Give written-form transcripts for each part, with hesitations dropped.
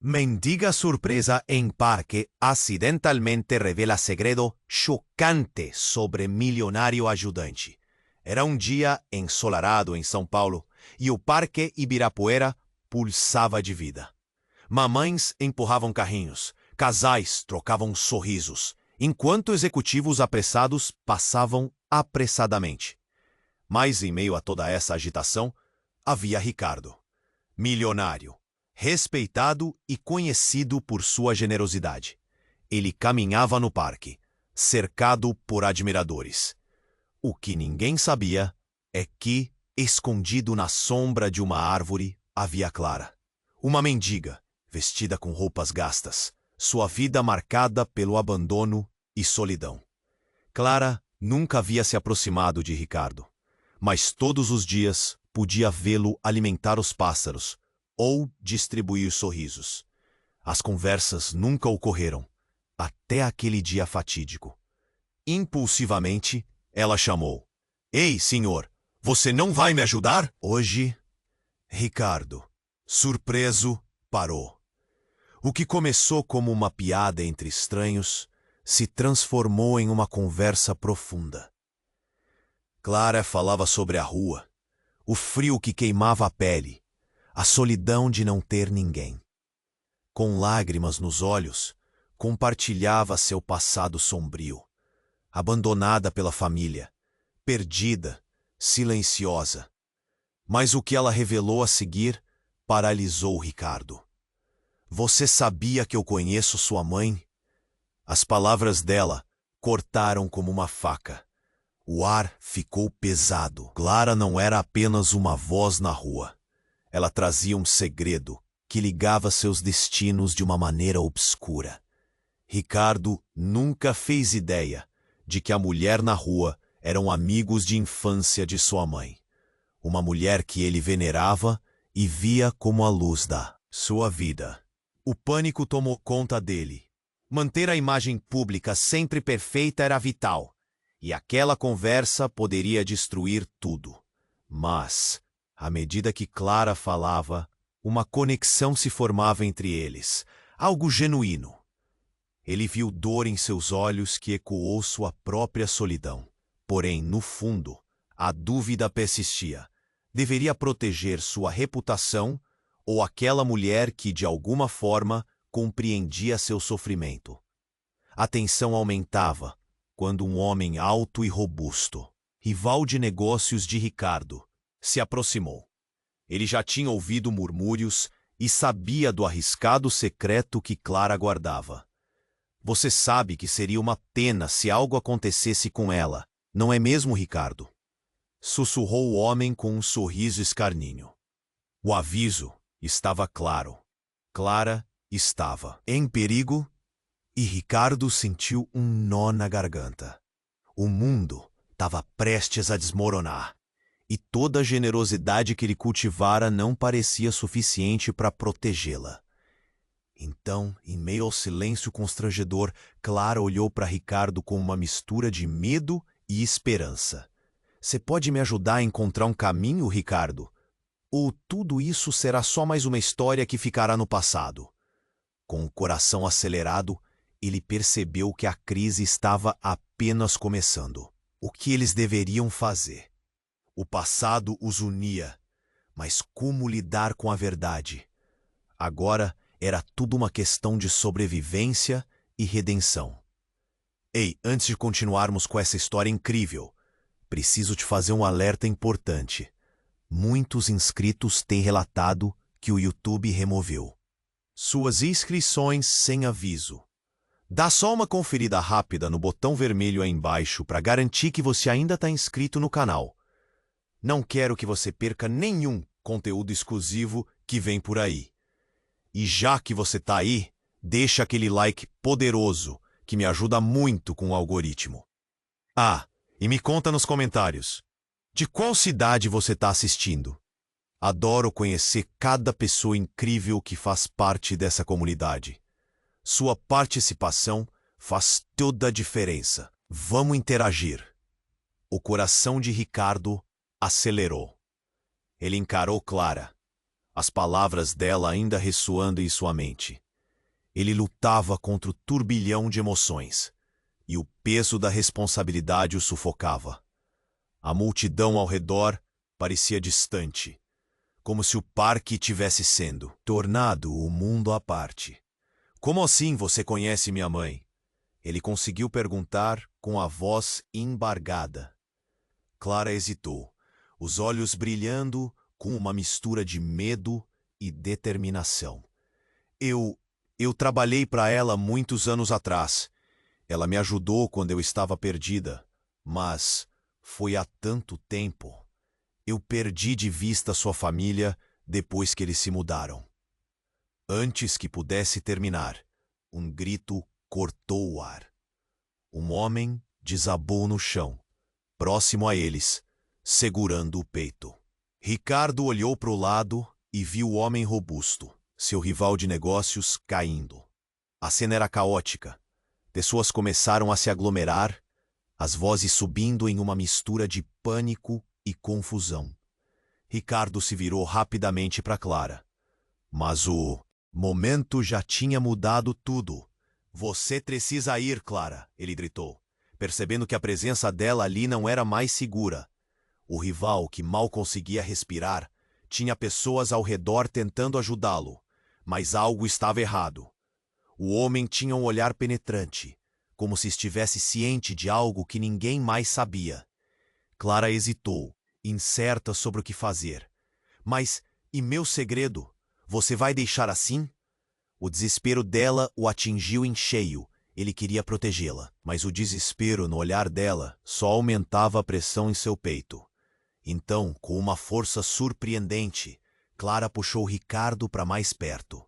Mendiga surpresa em parque acidentalmente revela segredo chocante sobre milionário ajudante. Era um dia ensolarado em São Paulo e o Parque Ibirapuera pulsava de vida. Mamães empurravam carrinhos, casais trocavam sorrisos, enquanto executivos apressados passavam apressadamente. Mas em meio a toda essa agitação, havia Ricardo, milionário, respeitado e conhecido por sua generosidade. Ele caminhava no parque, cercado por admiradores. O que ninguém sabia é que, escondido na sombra de uma árvore, havia Clara. Uma mendiga, vestida com roupas gastas, sua vida marcada pelo abandono e solidão. Clara nunca havia se aproximado de Ricardo, mas todos os dias podia vê-lo alimentar os pássaros ou distribuir sorrisos. As conversas nunca ocorreram, até aquele dia fatídico. Impulsivamente, ela chamou. Ei, senhor, você não vai me ajudar? Hoje, Ricardo, surpreso, parou. O que começou como uma piada entre estranhos se transformou em uma conversa profunda. Clara falava sobre a rua, o frio que queimava a pele, a solidão de não ter ninguém. Com lágrimas nos olhos, compartilhava seu passado sombrio, abandonada pela família, perdida, silenciosa. Mas o que ela revelou a seguir paralisou Ricardo. Você sabia que eu conheço sua mãe? As palavras dela cortaram como uma faca. O ar ficou pesado. Clara não era apenas uma voz na rua. Ela trazia um segredo que ligava seus destinos de uma maneira obscura. Ricardo nunca fez ideia de que a mulher na rua eram amigos de infância de sua mãe. Uma mulher que ele venerava e via como a luz da sua vida. O pânico tomou conta dele. Manter a imagem pública sempre perfeita era vital, e aquela conversa poderia destruir tudo. Mas, à medida que Clara falava, uma conexão se formava entre eles, algo genuíno. Ele viu dor em seus olhos que ecoou sua própria solidão. Porém, no fundo, a dúvida persistia. Deveria proteger sua reputação ou aquela mulher que, de alguma forma, compreendia seu sofrimento? A tensão aumentava quando um homem alto e robusto, rival de negócios de Ricardo, se aproximou. Ele já tinha ouvido murmúrios e sabia do arriscado secreto que Clara guardava. Você sabe que seria uma pena se algo acontecesse com ela, não é mesmo, Ricardo? Sussurrou o homem com um sorriso escarninho. O aviso estava claro. Clara estava em perigo e Ricardo sentiu um nó na garganta. O mundo estava prestes a desmoronar e toda a generosidade que ele cultivara não parecia suficiente para protegê-la. Então, em meio ao silêncio constrangedor, Clara olhou para Ricardo com uma mistura de medo e esperança. Você pode me ajudar a encontrar um caminho, Ricardo? Ou tudo isso será só mais uma história que ficará no passado? Com o coração acelerado, ele percebeu que a crise estava apenas começando. O que eles deveriam fazer? O passado os unia, mas como lidar com a verdade? Agora era tudo uma questão de sobrevivência e redenção. Ei, antes de continuarmos com essa história incrível, preciso te fazer um alerta importante. Muitos inscritos têm relatado que o YouTube removeu suas inscrições sem aviso. Dá só uma conferida rápida no botão vermelho aí embaixo para garantir que você ainda está inscrito no canal. Não quero que você perca nenhum conteúdo exclusivo que vem por aí. E já que você está aí, deixa aquele like poderoso que me ajuda muito com o algoritmo. Ah, e me conta nos comentários, de qual cidade você está assistindo? Adoro conhecer cada pessoa incrível que faz parte dessa comunidade. Sua participação faz toda a diferença. Vamos interagir. O coração de Ricardo acelerou. Ele encarou Clara. as palavras dela ainda ressoando em sua mente. Ele lutava contra o turbilhão de emoções, e o peso da responsabilidade o sufocava. A multidão ao redor parecia distante, como se o parque tivesse sendo tornado o mundo à parte. Como assim você conhece minha mãe? Ele conseguiu perguntar com a voz embargada. Clara hesitou, os olhos brilhando com uma mistura de medo e determinação. Eu trabalhei para ela muitos anos atrás. Ela me ajudou quando eu estava perdida, mas foi há tanto tempo. Eu perdi de vista sua família depois que eles se mudaram. Antes que pudesse terminar, um grito cortou o ar. Um homem desabou no chão, próximo a eles, segurando o peito. Ricardo olhou para o lado e viu o homem robusto, seu rival de negócios, caindo. A cena era caótica. Pessoas começaram a se aglomerar, as vozes subindo em uma mistura de pânico e confusão. Ricardo se virou rapidamente para Clara. Mas o momento já tinha mudado tudo. Você precisa ir, Clara, ele gritou, percebendo que a presença dela ali não era mais segura. O rival, que mal conseguia respirar, tinha pessoas ao redor tentando ajudá-lo, mas algo estava errado. O homem tinha um olhar penetrante, como se estivesse ciente de algo que ninguém mais sabia. Clara hesitou, incerta sobre o que fazer. Mas, e meu segredo? Você vai deixar assim? O desespero dela o atingiu em cheio. Ele queria protegê-la, mas o desespero no olhar dela só aumentava a pressão em seu peito. Então, com uma força surpreendente, Clara puxou Ricardo para mais perto.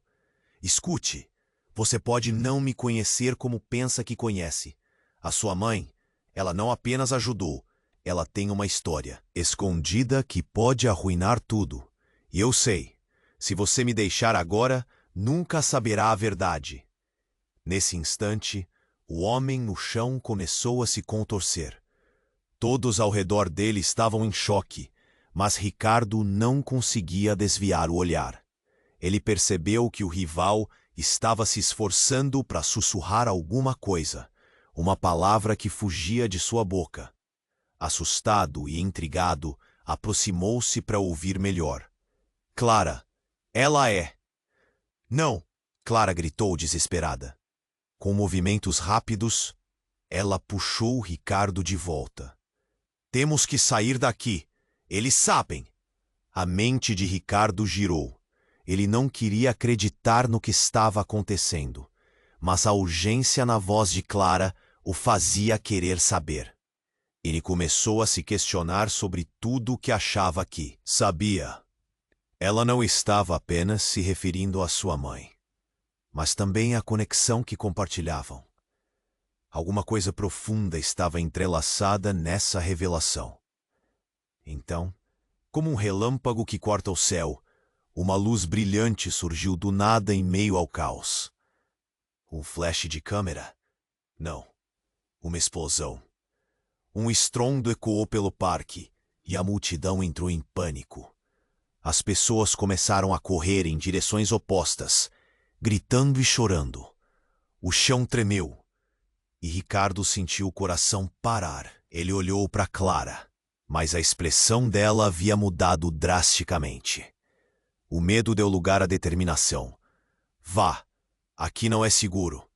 Escute, você pode não me conhecer como pensa que conhece. A sua mãe, ela não apenas ajudou, ela tem uma história escondida que pode arruinar tudo. E eu sei, se você me deixar agora, nunca saberá a verdade. Nesse instante, o homem no chão começou a se contorcer. Todos ao redor dele estavam em choque, mas Ricardo não conseguia desviar o olhar. Ele percebeu que o rival estava se esforçando para sussurrar alguma coisa, uma palavra que fugia de sua boca. Assustado e intrigado, aproximou-se para ouvir melhor. Clara, ela é... Não! Clara gritou desesperada. Com movimentos rápidos, ela puxou Ricardo de volta. Temos que sair daqui. Eles sabem. A mente de Ricardo girou. Ele não queria acreditar no que estava acontecendo, mas a urgência na voz de Clara o fazia querer saber. Ele começou a se questionar sobre tudo o que achava que sabia. Ela não estava apenas se referindo à sua mãe, mas também à conexão que compartilhavam. Alguma coisa profunda estava entrelaçada nessa revelação. Então, como um relâmpago que corta o céu, uma luz brilhante surgiu do nada em meio ao caos. Um flash de câmera? Não. Uma explosão. Um estrondo ecoou pelo parque e a multidão entrou em pânico. As pessoas começaram a correr em direções opostas, gritando e chorando. O chão tremeu e Ricardo sentiu o coração parar. Ele olhou para Clara, mas a expressão dela havia mudado drasticamente. O medo deu lugar à determinação. Vá, aqui não é seguro.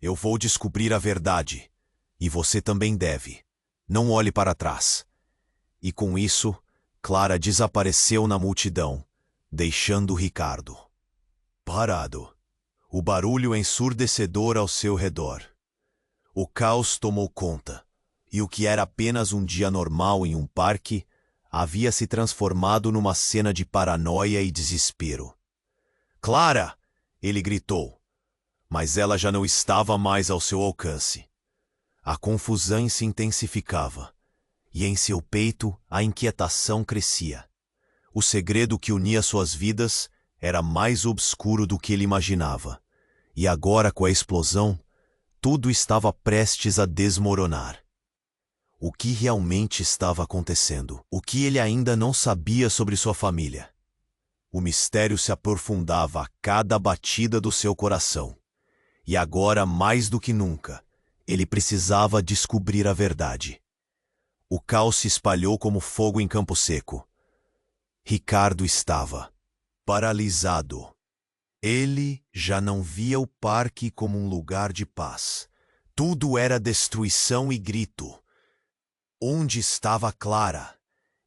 Eu vou descobrir a verdade. E você também deve. Não olhe para trás. E com isso, Clara desapareceu na multidão, deixando Ricardo parado. O barulho ensurdecedor ao seu redor. O caos tomou conta, e o que era apenas um dia normal em um parque havia se transformado numa cena de paranoia e desespero. Clara! Ele gritou, mas ela já não estava mais ao seu alcance. A confusão se intensificava, e em seu peito a inquietação crescia. O segredo que unia suas vidas era mais obscuro do que ele imaginava, e agora, com a explosão, tudo estava prestes a desmoronar. O que realmente estava acontecendo? O que ele ainda não sabia sobre sua família? O mistério se aprofundava a cada batida do seu coração. E agora, mais do que nunca, ele precisava descobrir a verdade. O caos se espalhou como fogo em campo seco. Ricardo estava paralisado. Ele já não via o parque como um lugar de paz. Tudo era destruição e grito. Onde estava Clara?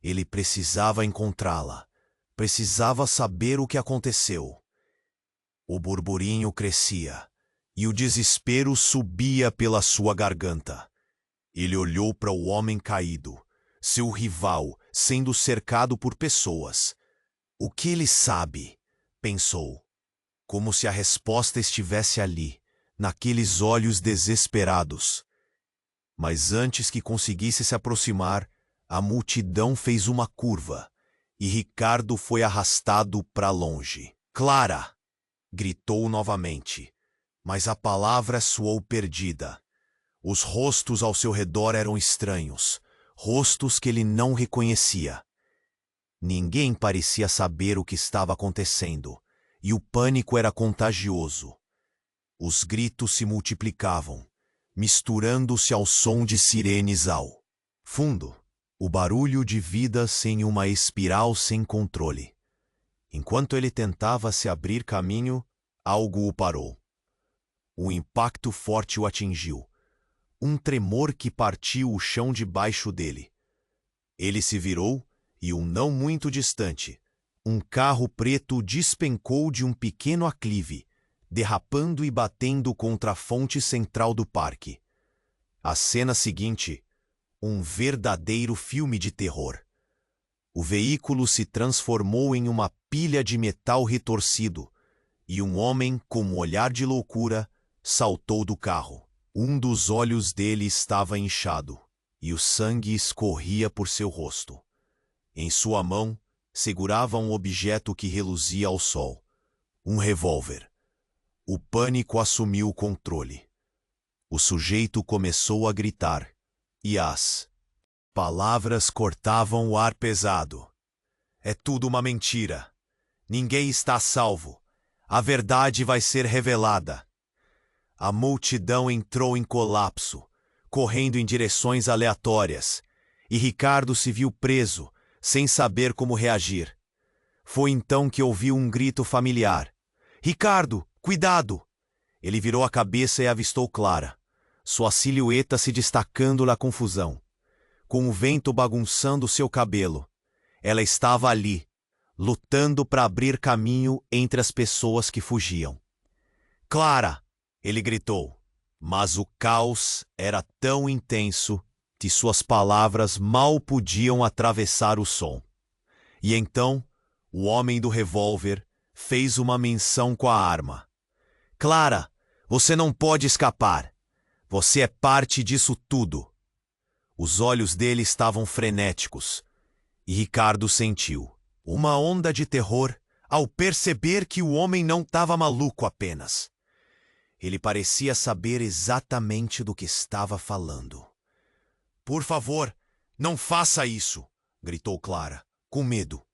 Ele precisava encontrá-la. Precisava saber o que aconteceu. O burburinho crescia e o desespero subia pela sua garganta. Ele olhou para o homem caído, seu rival, sendo cercado por pessoas. O que ele sabe? Pensou. Como se a resposta estivesse ali, naqueles olhos desesperados. Mas antes que conseguisse se aproximar, a multidão fez uma curva e Ricardo foi arrastado para longe. Clara! Gritou novamente, mas a palavra soou perdida. Os rostos ao seu redor eram estranhos, rostos que ele não reconhecia. Ninguém parecia saber o que estava acontecendo, e o pânico era contagioso. Os gritos se multiplicavam, misturando-se ao som de sirenes ao fundo. O barulho de vidas em uma espiral sem controle. Enquanto ele tentava se abrir caminho, algo o parou. Um impacto forte o atingiu. Um tremor que partiu o chão debaixo dele. Ele se virou e, não muito distante, um carro preto despencou de um pequeno aclive, derrapando e batendo contra a fonte central do parque. A cena seguinte, um verdadeiro filme de terror. O veículo se transformou em uma pilha de metal retorcido, e um homem, com um olhar de loucura, saltou do carro. Um dos olhos dele estava inchado, e o sangue escorria por seu rosto. Em sua mão, segurava um objeto que reluzia ao sol. Um revólver. O pânico assumiu o controle. O sujeito começou a gritar, e as palavras cortavam o ar pesado. É tudo uma mentira. Ninguém está a salvo. A verdade vai ser revelada. A multidão entrou em colapso, correndo em direções aleatórias, e Ricardo se viu preso, sem saber como reagir. Foi então que ouviu um grito familiar. Ricardo, cuidado! Ele virou a cabeça e avistou Clara, sua silhueta se destacando na confusão, com o vento bagunçando seu cabelo. Ela estava ali, lutando para abrir caminho entre as pessoas que fugiam. Clara! Ele gritou, mas o caos era tão intenso que suas palavras mal podiam atravessar o som. E então, o homem do revólver fez uma menção com a arma. Clara, você não pode escapar. Você é parte disso tudo. Os olhos dele estavam frenéticos, e Ricardo sentiu uma onda de terror ao perceber que o homem não estava maluco apenas. Ele parecia saber exatamente do que estava falando. Por favor, não faça isso, gritou Clara, com medo,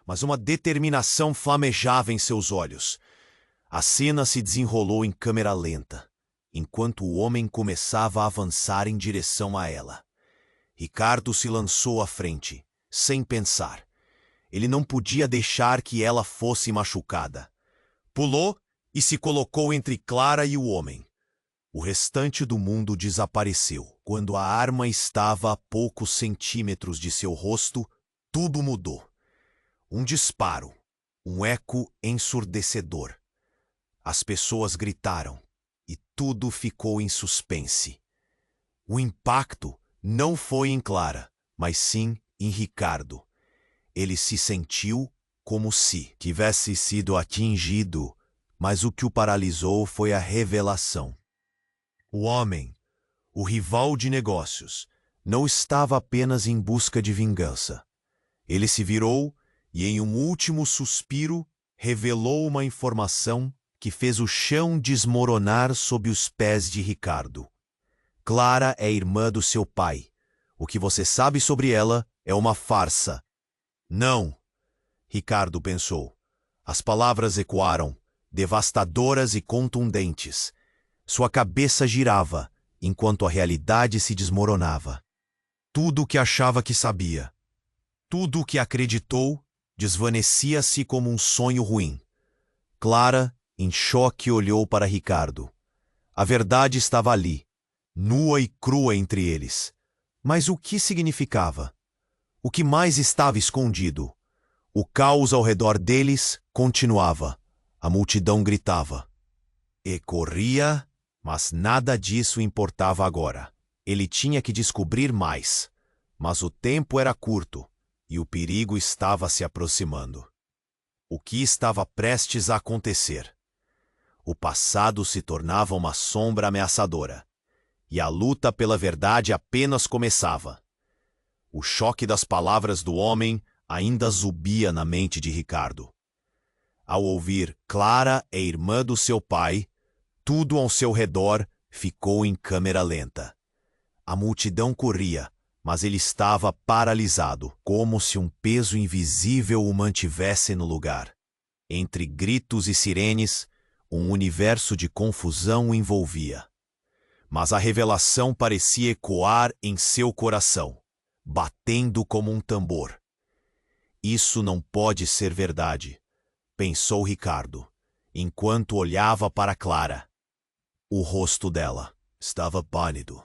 mas uma determinação flamejava em seus olhos. A cena se desenrolou em câmera lenta, enquanto o homem começava a avançar em direção a ela. Ricardo se lançou à frente, sem pensar. Ele não podia deixar que ela fosse machucada. Pulou e se colocou entre Clara e o homem. O restante do mundo desapareceu. Quando a arma estava a poucos centímetros de seu rosto, tudo mudou. Um disparo, um eco ensurdecedor. As pessoas gritaram e tudo ficou em suspense. O impacto não foi em Clara, mas sim em Ricardo. Ele se sentiu como se tivesse sido atingido, mas o que o paralisou foi a revelação. O homem, o rival de negócios, não estava apenas em busca de vingança. Ele se virou e, em um último suspiro, revelou uma informação que fez o chão desmoronar sob os pés de Ricardo. Clara é irmã do seu pai. O que você sabe sobre ela é uma farsa. Não, Ricardo pensou. As palavras ecoaram, devastadoras e contundentes. Sua cabeça girava, enquanto a realidade se desmoronava. Tudo o que achava que sabia, tudo o que acreditou, desvanecia-se como um sonho ruim. Clara, em choque, olhou para Ricardo. A verdade estava ali, nua e crua entre eles. Mas o que significava? O que mais estava escondido? O caos ao redor deles continuava. A multidão gritava. E corria, mas nada disso importava agora. Ele tinha que descobrir mais. Mas o tempo era curto, e o perigo estava se aproximando. O que estava prestes a acontecer? O passado se tornava uma sombra ameaçadora, e a luta pela verdade apenas começava. O choque das palavras do homem ainda zubia na mente de Ricardo. Ao ouvir Clara é irmã do seu pai, tudo ao seu redor ficou em câmera lenta. A multidão corria, mas ele estava paralisado, como se um peso invisível o mantivesse no lugar. Entre gritos e sirenes, um universo de confusão o envolvia. Mas a revelação parecia ecoar em seu coração, batendo como um tambor. Isso não pode ser verdade, pensou Ricardo, enquanto olhava para Clara. O rosto dela estava pálido,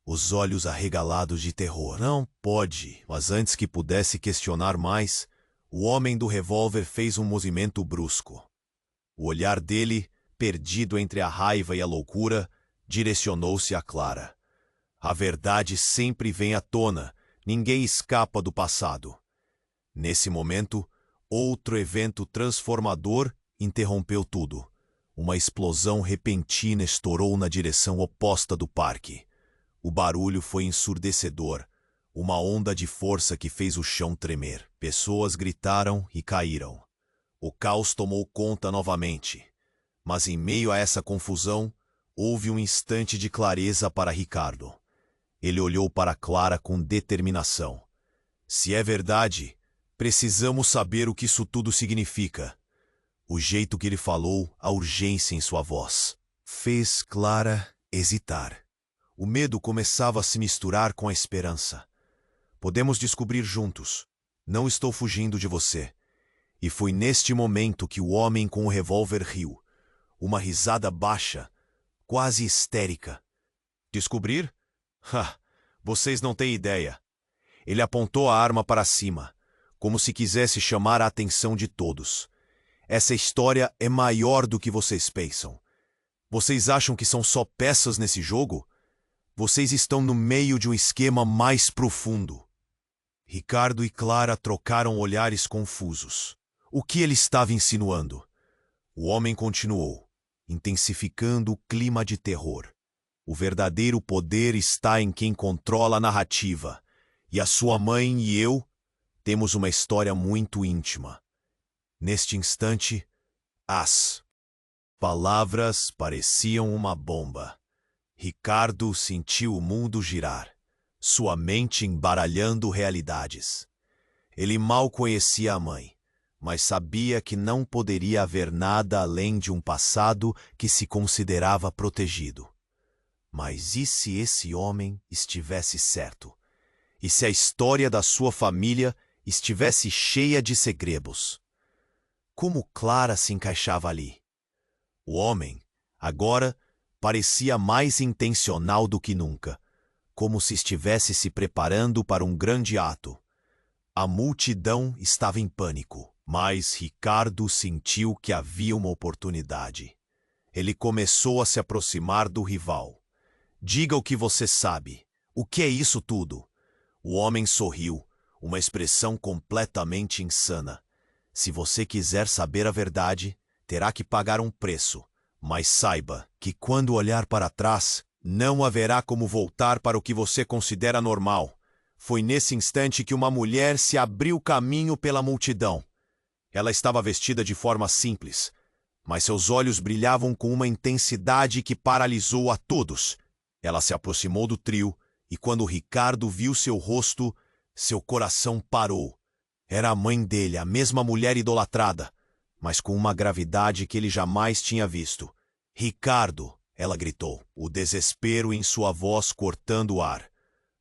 os olhos arregalados de terror. Não pode, mas antes que pudesse questionar mais, o homem do revólver fez um movimento brusco. O olhar dele, perdido entre a raiva e a loucura, direcionou-se a Clara. A verdade sempre vem à tona, ninguém escapa do passado. Nesse momento, outro evento transformador interrompeu tudo. Uma explosão repentina estourou na direção oposta do parque. O barulho foi ensurdecedor, uma onda de força que fez o chão tremer. Pessoas gritaram e caíram. O caos tomou conta novamente. Mas em meio a essa confusão, houve um instante de clareza para Ricardo. Ele olhou para Clara com determinação. Se é verdade, precisamos saber o que isso tudo significa. O jeito que ele falou, a urgência em sua voz, fez Clara hesitar. O medo começava a se misturar com a esperança. Podemos descobrir juntos. Não estou fugindo de você. E foi neste momento que o homem com o revólver riu. Uma risada baixa, quase histérica. Descobrir? Vocês não têm ideia. Ele apontou a arma para cima, como se quisesse chamar a atenção de todos. Essa história é maior do que vocês pensam. Vocês acham que são só peças nesse jogo? Vocês estão no meio de um esquema mais profundo. Ricardo e Clara trocaram olhares confusos. O que ele estava insinuando? O homem continuou, intensificando o clima de terror. O verdadeiro poder está em quem controla a narrativa. E a sua mãe e eu temos uma história muito íntima. Neste instante, as palavras pareciam uma bomba. Ricardo sentiu o mundo girar, sua mente embaralhando realidades. Ele mal conhecia a mãe, mas sabia que não poderia haver nada além de um passado que se considerava protegido. Mas e se esse homem estivesse certo? E se a história da sua família estivesse cheia de segredos? Como Clara se encaixava ali? O homem, agora, parecia mais intencional do que nunca, como se estivesse se preparando para um grande ato. A multidão estava em pânico, mas Ricardo sentiu que havia uma oportunidade. Ele começou a se aproximar do rival. Diga o que você sabe. O que é isso tudo? O homem sorriu, uma expressão completamente insana. Se você quiser saber a verdade, terá que pagar um preço. Mas saiba que quando olhar para trás, não haverá como voltar para o que você considera normal. Foi nesse instante que uma mulher se abriu caminho pela multidão. Ela estava vestida de forma simples, mas seus olhos brilhavam com uma intensidade que paralisou a todos. Ela se aproximou do trio, e quando Ricardo viu seu rosto, seu coração parou. Era a mãe dele, a mesma mulher idolatrada, mas com uma gravidade que ele jamais tinha visto. Ricardo, ela gritou, o desespero em sua voz cortando o ar.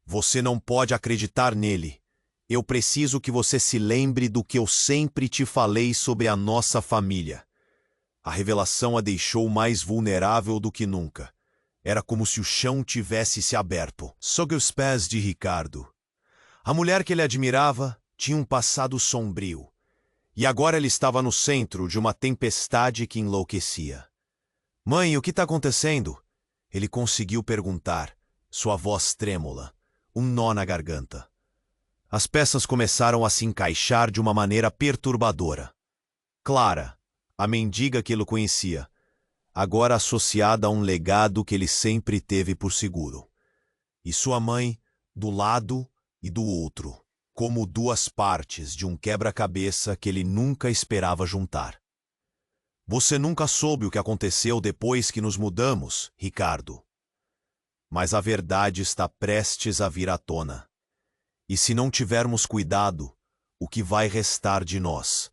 Você não pode acreditar nele. Eu preciso que você se lembre do que eu sempre te falei sobre a nossa família. A revelação a deixou mais vulnerável do que nunca. Era como se o chão tivesse se aberto sob os pés de Ricardo. A mulher que ele admirava tinha um passado sombrio, e agora ele estava no centro de uma tempestade que enlouquecia. Mãe, o que está acontecendo? Ele conseguiu perguntar, sua voz trêmula, um nó na garganta. As peças começaram a se encaixar de uma maneira perturbadora. Clara, a mendiga que ele conhecia, agora associada a um legado que ele sempre teve por seguro. E sua mãe, do lado e do outro, como duas partes de um quebra-cabeça que ele nunca esperava juntar. Você nunca soube o que aconteceu depois que nos mudamos, Ricardo. Mas a verdade está prestes a vir à tona. E se não tivermos cuidado, o que vai restar de nós?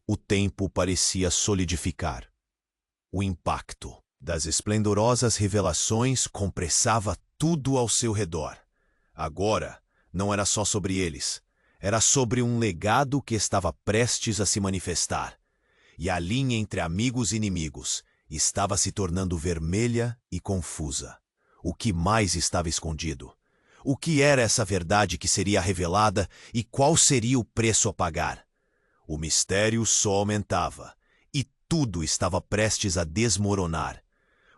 O tempo parecia solidificar. O impacto das esplendorosas revelações compressava tudo ao seu redor. Agora, não era só sobre eles. Era sobre um legado que estava prestes a se manifestar. E a linha entre amigos e inimigos estava se tornando vermelha e confusa. O que mais estava escondido? O que era essa verdade que seria revelada e qual seria o preço a pagar? O mistério só aumentava, e tudo estava prestes a desmoronar.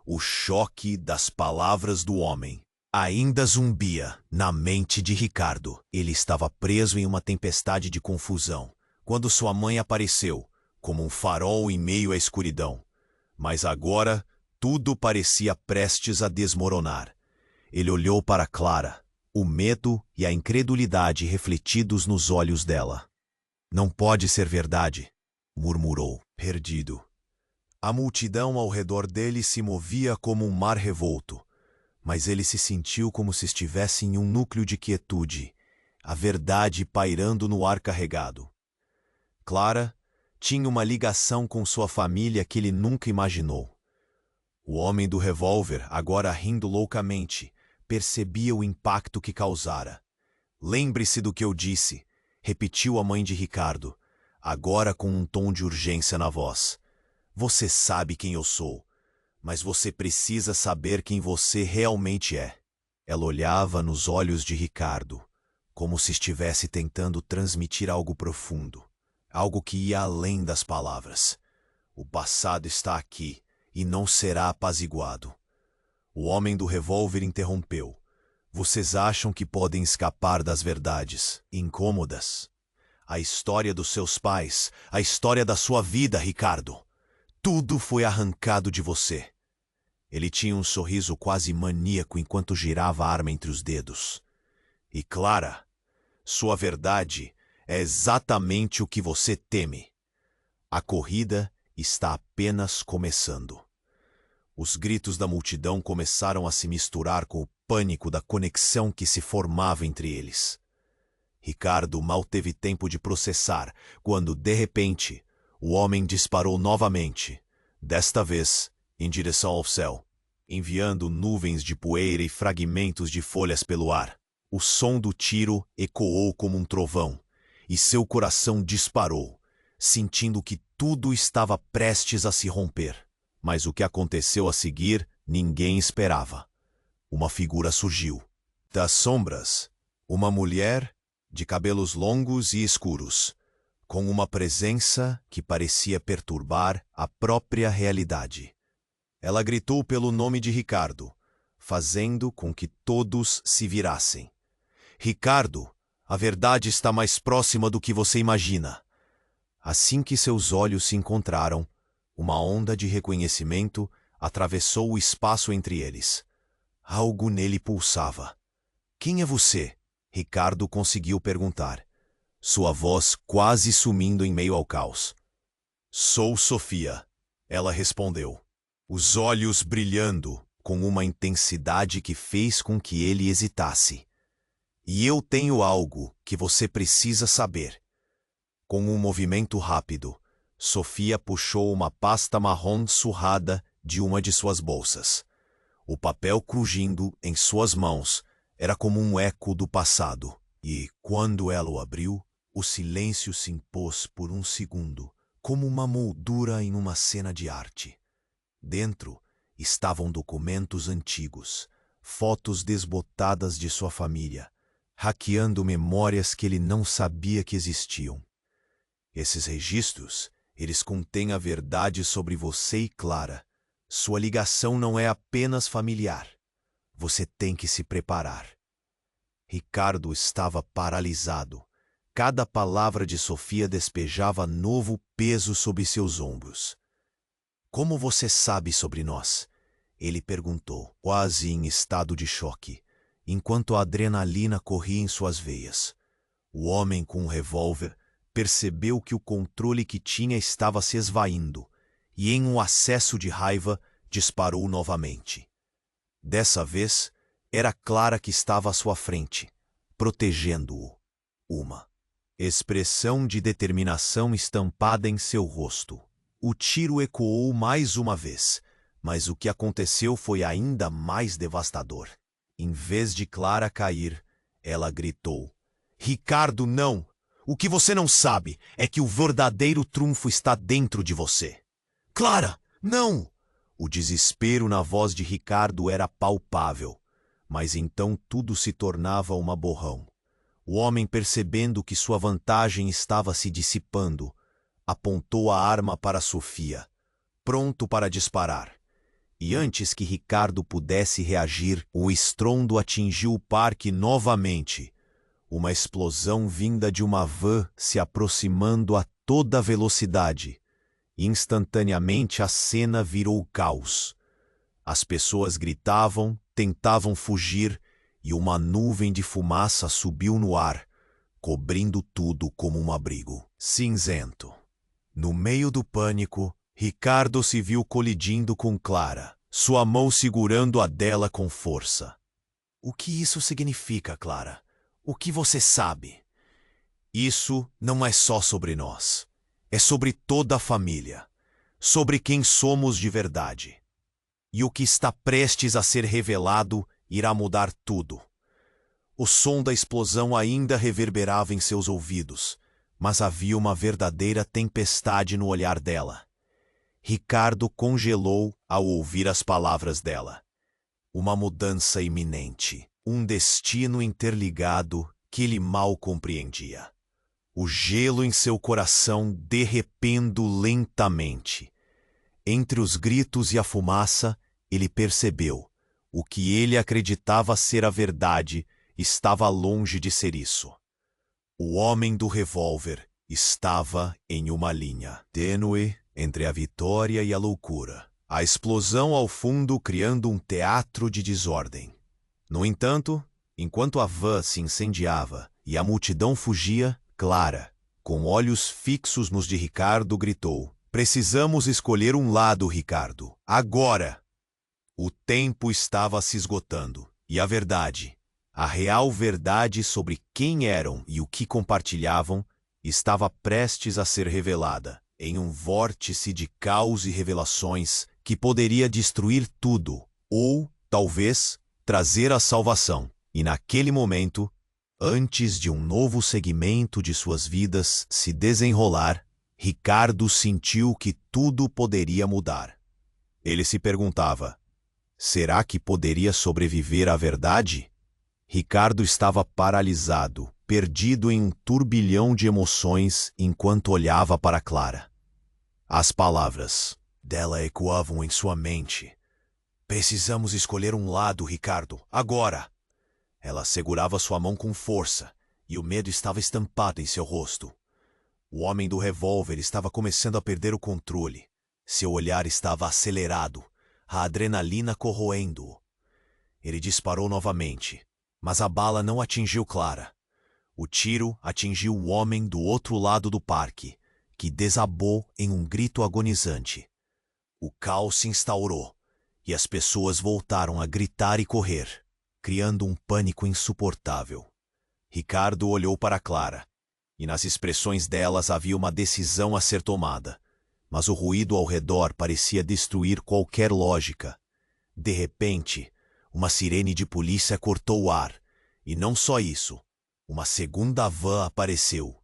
O choque das palavras do homem ainda zumbia na mente de Ricardo. Ele estava preso em uma tempestade de confusão, quando sua mãe apareceu, como um farol em meio à escuridão. Mas agora, tudo parecia prestes a desmoronar. Ele olhou para Clara, o medo e a incredulidade refletidos nos olhos dela. Não pode ser verdade, murmurou, perdido. A multidão ao redor dele se movia como um mar revolto, mas ele se sentiu como se estivesse em um núcleo de quietude, a verdade pairando no ar carregado. Clara tinha uma ligação com sua família que ele nunca imaginou. O homem do revólver, agora rindo loucamente, percebia o impacto que causara. Lembre-se do que eu disse, repetiu a mãe de Ricardo, agora com um tom de urgência na voz. Você sabe quem eu sou, mas você precisa saber quem você realmente é. Ela olhava nos olhos de Ricardo, como se estivesse tentando transmitir algo profundo, algo que ia além das palavras. O passado está aqui e não será apaziguado. O homem do revólver interrompeu. Vocês acham que podem escapar das verdades incômodas? A história dos seus pais, a história da sua vida, Ricardo. Tudo foi arrancado de você. Ele tinha um sorriso quase maníaco enquanto girava a arma entre os dedos. E Clara, sua verdade é exatamente o que você teme. A corrida está apenas começando. Os gritos da multidão começaram a se misturar com o pânico da conexão que se formava entre eles. Ricardo mal teve tempo de processar quando, de repente, o homem disparou novamente, desta vez em direção ao céu, enviando nuvens de poeira e fragmentos de folhas pelo ar. O som do tiro ecoou como um trovão, e seu coração disparou, sentindo que tudo estava prestes a se romper. Mas o que aconteceu a seguir, ninguém esperava. Uma figura surgiu. Das sombras, uma mulher de cabelos longos e escuros, com uma presença que parecia perturbar a própria realidade. Ela gritou pelo nome de Ricardo, fazendo com que todos se virassem. Ricardo, a verdade está mais próxima do que você imagina. Assim que seus olhos se encontraram, uma onda de reconhecimento atravessou o espaço entre eles. Algo nele pulsava. Quem é você? Ricardo conseguiu perguntar, sua voz quase sumindo em meio ao caos. Sou Sofia, ela respondeu, os olhos brilhando com uma intensidade que fez com que ele hesitasse. E eu tenho algo que você precisa saber. Com um movimento rápido, Sofia puxou uma pasta marrom surrada de uma de suas bolsas. O papel crujindo em suas mãos era como um eco do passado. E, quando ela o abriu, o silêncio se impôs por um segundo, como uma moldura em uma cena de arte. Dentro estavam documentos antigos, fotos desbotadas de sua família, hackeando memórias que ele não sabia que existiam. Esses registros, eles contêm a verdade sobre você e Clara. Sua ligação não é apenas familiar. Você tem que se preparar. Ricardo estava paralisado. Cada palavra de Sofia despejava novo peso sobre seus ombros. Como você sabe sobre nós? Ele perguntou, quase em estado de choque, enquanto a adrenalina corria em suas veias. O homem com o revólver percebeu que o controle que tinha estava se esvaindo e, em um acesso de raiva, disparou novamente. Dessa vez, era Clara que estava à sua frente, protegendo-o. Uma expressão de determinação estampada em seu rosto. O tiro ecoou mais uma vez, mas o que aconteceu foi ainda mais devastador. Em vez de Clara cair, ela gritou: "Ricardo, não! O que você não sabe é que o verdadeiro trunfo está dentro de você." "Clara, não!" O desespero na voz de Ricardo era palpável, mas então tudo se tornava uma borrão. O homem, percebendo que sua vantagem estava se dissipando, apontou a arma para Sofia, pronto para disparar. E antes que Ricardo pudesse reagir, o estrondo atingiu o parque novamente. Uma explosão vinda de uma van se aproximando a toda velocidade. Instantaneamente a cena virou caos. As pessoas gritavam, tentavam fugir, e uma nuvem de fumaça subiu no ar, cobrindo tudo como um abrigo cinzento. No meio do pânico, Ricardo se viu colidindo com Clara, sua mão segurando a dela com força. "O que isso significa, Clara? O que você sabe?" "Isso não é só sobre nós. É sobre toda a família. Sobre quem somos de verdade. E o que está prestes a ser revelado irá mudar tudo." O som da explosão ainda reverberava em seus ouvidos, mas havia uma verdadeira tempestade no olhar dela. Ricardo congelou ao ouvir as palavras dela. Uma mudança iminente, um destino interligado que ele mal compreendia. O gelo em seu coração derretendo lentamente. Entre os gritos e a fumaça, ele percebeu: o que ele acreditava ser a verdade estava longe de ser isso. O homem do revólver estava em uma linha tênue entre a vitória e a loucura. A explosão ao fundo criando um teatro de desordem. No entanto, enquanto a van se incendiava e a multidão fugia, Clara, com olhos fixos nos de Ricardo, gritou: "Precisamos escolher um lado, Ricardo. Agora!" O tempo estava se esgotando, e a verdade, a real verdade sobre quem eram e o que compartilhavam, estava prestes a ser revelada, em um vórtice de caos e revelações que poderia destruir tudo, ou, talvez, trazer a salvação. E naquele momento, antes de um novo segmento de suas vidas se desenrolar, Ricardo sentiu que tudo poderia mudar. Ele se perguntava: será que poderia sobreviver à verdade? Ricardo estava paralisado, perdido em um turbilhão de emoções enquanto olhava para Clara. As palavras dela ecoavam em sua mente. "Precisamos escolher um lado, Ricardo, agora!" Ela segurava sua mão com força, e o medo estava estampado em seu rosto. O homem do revólver estava começando a perder o controle. Seu olhar estava acelerado, a adrenalina corroendo-o. Ele disparou novamente, mas a bala não atingiu Clara. O tiro atingiu o homem do outro lado do parque, que desabou em um grito agonizante. O caos se instaurou, e as pessoas voltaram a gritar e correr, criando um pânico insuportável. Ricardo olhou para Clara, e nas expressões delas havia uma decisão a ser tomada. mas o ruído ao redor parecia destruir qualquer lógica. De repente, uma sirene de polícia cortou o ar, e não só isso, uma segunda van apareceu.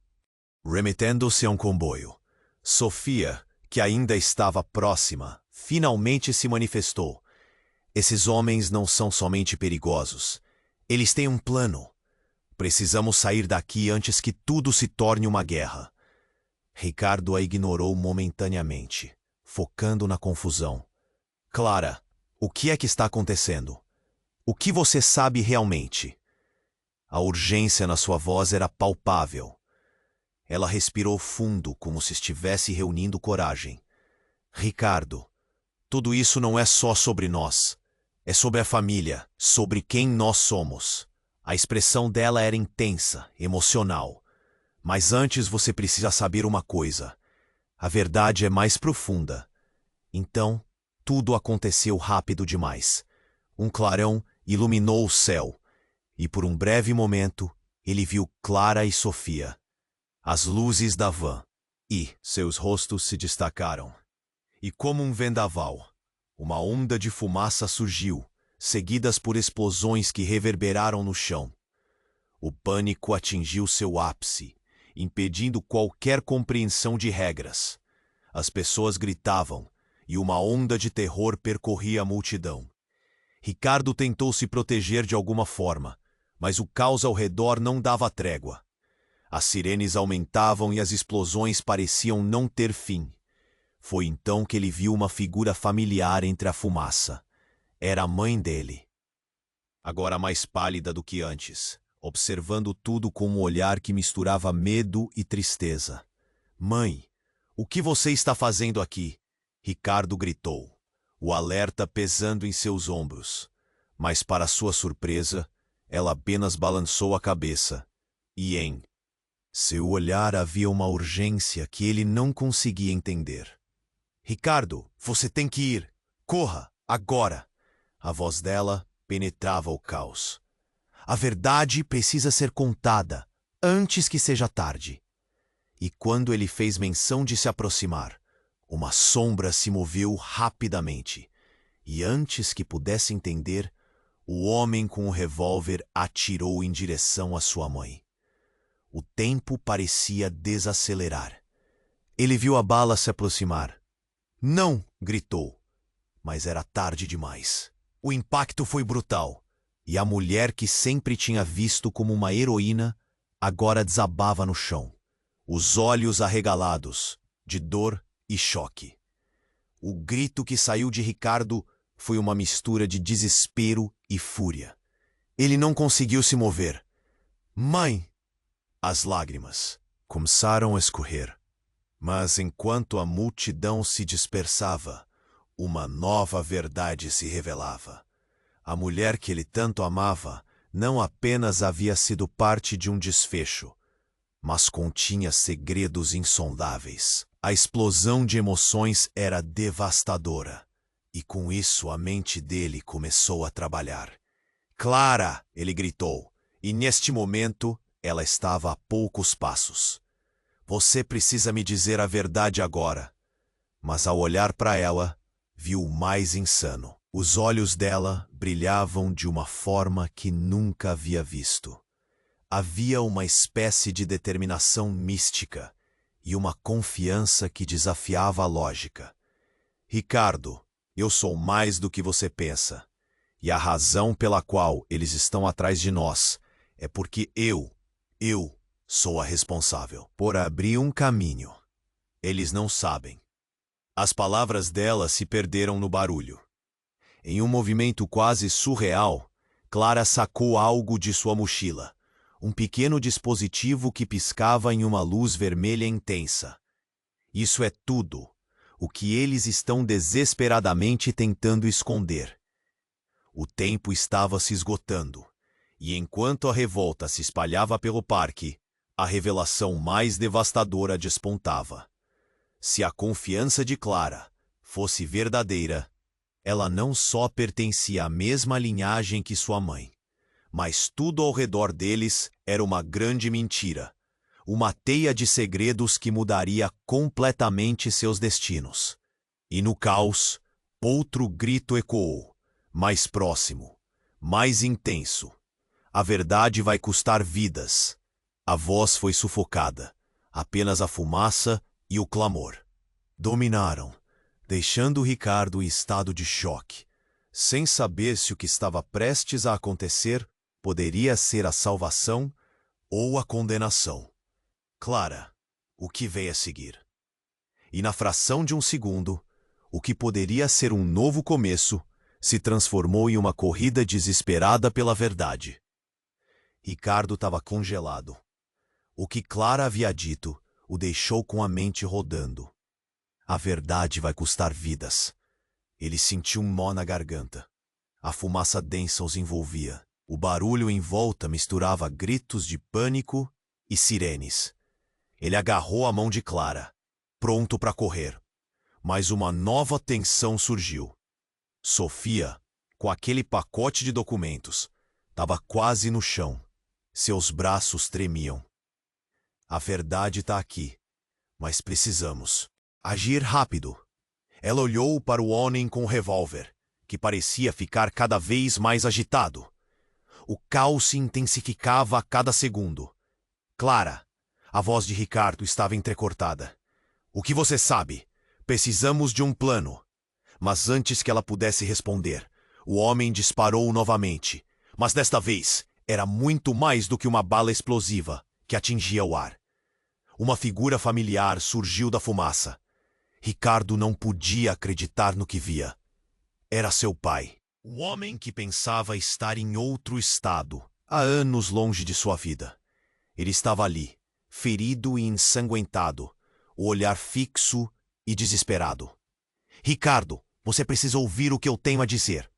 Remetendo-se a um comboio, Sofia, que ainda estava próxima, finalmente se manifestou. Esses homens não são somente perigosos. Eles têm um plano. Precisamos sair daqui antes que tudo se torne uma guerra. Ricardo a ignorou momentaneamente, focando na confusão. Clara, o que é que está acontecendo? O que você sabe realmente? A urgência na sua voz era palpável. Ela respirou fundo, como se estivesse reunindo coragem. Ricardo, tudo isso não é só sobre nós. É sobre a família, sobre quem nós somos. A expressão dela era intensa, emocional. Mas antes você precisa saber uma coisa. A verdade é mais profunda. Então, tudo aconteceu rápido demais. Um clarão iluminou o céu, e por um breve momento, ele viu Clara e Sofia. As luzes da van, e seus rostos se destacaram. E como um vendaval, uma onda de fumaça surgiu, seguidas por explosões que reverberaram no chão. O pânico atingiu seu ápice, impedindo qualquer compreensão de regras. As pessoas gritavam, e uma onda de terror percorria a multidão. Ricardo tentou se proteger de alguma forma, mas o caos ao redor não dava trégua. As sirenes aumentavam e as explosões pareciam não ter fim. Foi então que ele viu uma figura familiar entre a fumaça. Era a mãe dele. Agora mais pálida do que antes, observando tudo com um olhar que misturava medo e tristeza. Mãe, o que você está fazendo aqui? Ricardo gritou, o alerta pesando em seus ombros. Mas para sua surpresa, ela apenas balançou a cabeça. E em seu olhar havia uma urgência que ele não conseguia entender. Ricardo, você tem que ir. Corra, agora. A voz dela penetrava o caos. A verdade precisa ser contada, antes que seja tarde. E quando ele fez menção de se aproximar, uma sombra se moveu rapidamente. E antes que pudesse entender, o homem com o revólver atirou em direção à sua mãe. O tempo parecia desacelerar. Ele viu a bala se aproximar. Não! Gritou. Mas era tarde demais. O impacto foi brutal, e a mulher que sempre tinha visto como uma heroína agora desabava no chão, os olhos arregalados, de dor e choque. O grito que saiu de Ricardo foi uma mistura de desespero e fúria. Ele não conseguiu se mover. Mãe! As lágrimas começaram a escorrer. Mas enquanto a multidão se dispersava, uma nova verdade se revelava. A mulher que ele tanto amava não apenas havia sido parte de um desfecho, mas continha segredos insondáveis. A explosão de emoções era devastadora, e com isso a mente dele começou a trabalhar. Clara! Ele gritou, e neste momento ela estava a poucos passos. Você precisa me dizer a verdade agora. Mas ao olhar para ela, viu o mais insano. Os olhos dela brilhavam de uma forma que nunca havia visto. Havia uma espécie de determinação mística e uma confiança que desafiava a lógica. Ricardo, eu sou mais do que você pensa. E a razão pela qual eles estão atrás de nós é porque eu sou a responsável por abrir um caminho. Eles não sabem. As palavras dela se perderam no barulho. Em um movimento quase surreal, Clara sacou algo de sua mochila, um pequeno dispositivo que piscava em uma luz vermelha intensa. Isso é tudo o que eles estão desesperadamente tentando esconder. O tempo estava se esgotando, e enquanto a revolta se espalhava pelo parque, a revelação mais devastadora despontava. Se a confiança de Clara fosse verdadeira, ela não só pertencia à mesma linhagem que sua mãe, mas tudo ao redor deles era uma grande mentira. uma teia de segredos que mudaria completamente seus destinos. E no caos, outro grito ecoou, mais próximo, mais intenso. A verdade vai custar vidas. A voz foi sufocada. Apenas a fumaça e o clamor dominaram, deixando Ricardo em estado de choque, sem saber se o que estava prestes a acontecer poderia ser a salvação ou a condenação. Clara, o que veio a seguir? E na fração de um segundo, o que poderia ser um novo começo se transformou em uma corrida desesperada pela verdade. Ricardo estava congelado. O que Clara havia dito o deixou com a mente rodando. A verdade vai custar vidas. Ele sentiu um nó na garganta. A fumaça densa os envolvia. O barulho em volta misturava gritos de pânico e sirenes. Ele agarrou a mão de Clara, pronto para correr. Mas uma nova tensão surgiu. Sofia, com aquele pacote de documentos, estava quase no chão. Seus braços tremiam. A verdade está aqui, mas precisamos agir rápido. Ela olhou para o homem com o revólver, que parecia ficar cada vez mais agitado. O caos se intensificava a cada segundo. Clara, a voz de Ricardo estava entrecortada. O que você sabe? Precisamos de um plano. Mas antes que ela pudesse responder, o homem disparou novamente. Mas desta vez, era muito mais do que uma bala explosiva que atingia o ar. Uma figura familiar surgiu da fumaça. Ricardo não podia acreditar no que via. Era seu pai. O homem que pensava estar em outro estado, há anos longe de sua vida. Ele estava ali, ferido e ensanguentado, o olhar fixo e desesperado. Ricardo, você precisa ouvir o que eu tenho a dizer.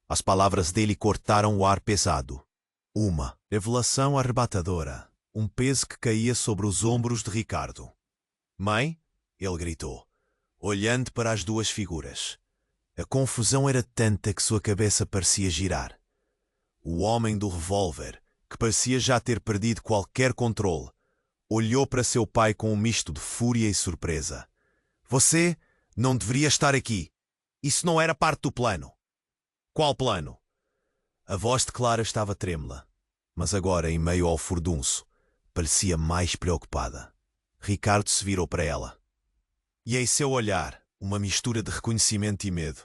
As palavras dele cortaram o ar pesado. Uma revelação arrebatadora. Um peso que caía sobre os ombros de Ricardo. Mãe? Ele gritou, olhando para as duas figuras. A confusão era tanta que sua cabeça parecia girar. O homem do revólver, que parecia já ter perdido qualquer controle, olhou para seu pai com um misto de fúria e surpresa. Você não deveria estar aqui. Isso não era parte do plano. Qual plano? A voz de Clara estava trêmula, mas agora, em meio ao furdunço, parecia mais preocupada. Ricardo se virou para ela. E em seu olhar, uma mistura de reconhecimento e medo.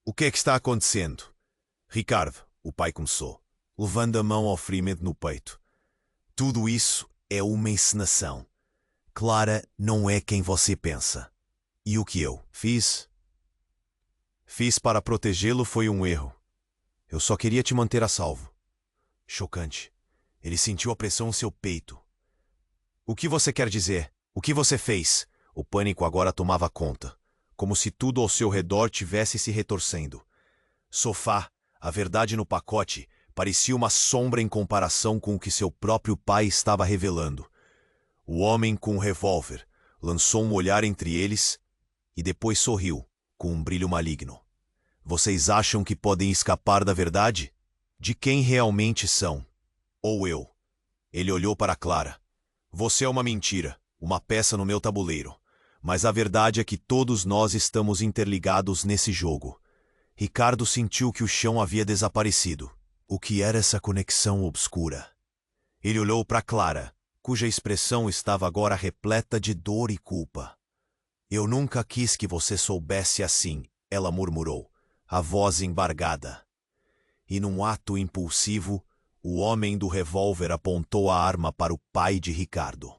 O que é que está acontecendo? Ricardo, o pai começou, levando a mão ao ferimento no peito. Tudo isso é uma encenação. Clara não é quem você pensa. E o que eu fiz para protegê-lo foi um erro. Eu só queria te manter a salvo. Chocante. Ele sentiu a pressão em seu peito. O que você quer dizer? O que você fez? O pânico agora tomava conta, como se tudo ao seu redor tivesse se retorcendo. Sofá, a verdade no pacote, parecia uma sombra em comparação com o que seu próprio pai estava revelando. O homem com o revólver lançou um olhar entre eles e depois sorriu, com um brilho maligno. Vocês acham que podem escapar da verdade? De quem realmente são? Ou eu? Ele olhou para Clara. Você é uma mentira, uma peça no meu tabuleiro. Mas a verdade é que todos nós estamos interligados nesse jogo. Ricardo sentiu que o chão havia desaparecido. O que era essa conexão obscura? Ele olhou para Clara, cuja expressão estava agora repleta de dor e culpa. Eu nunca quis que você soubesse assim, ela murmurou, a voz embargada. E num ato impulsivo, o homem do revólver apontou a arma para o pai de Ricardo.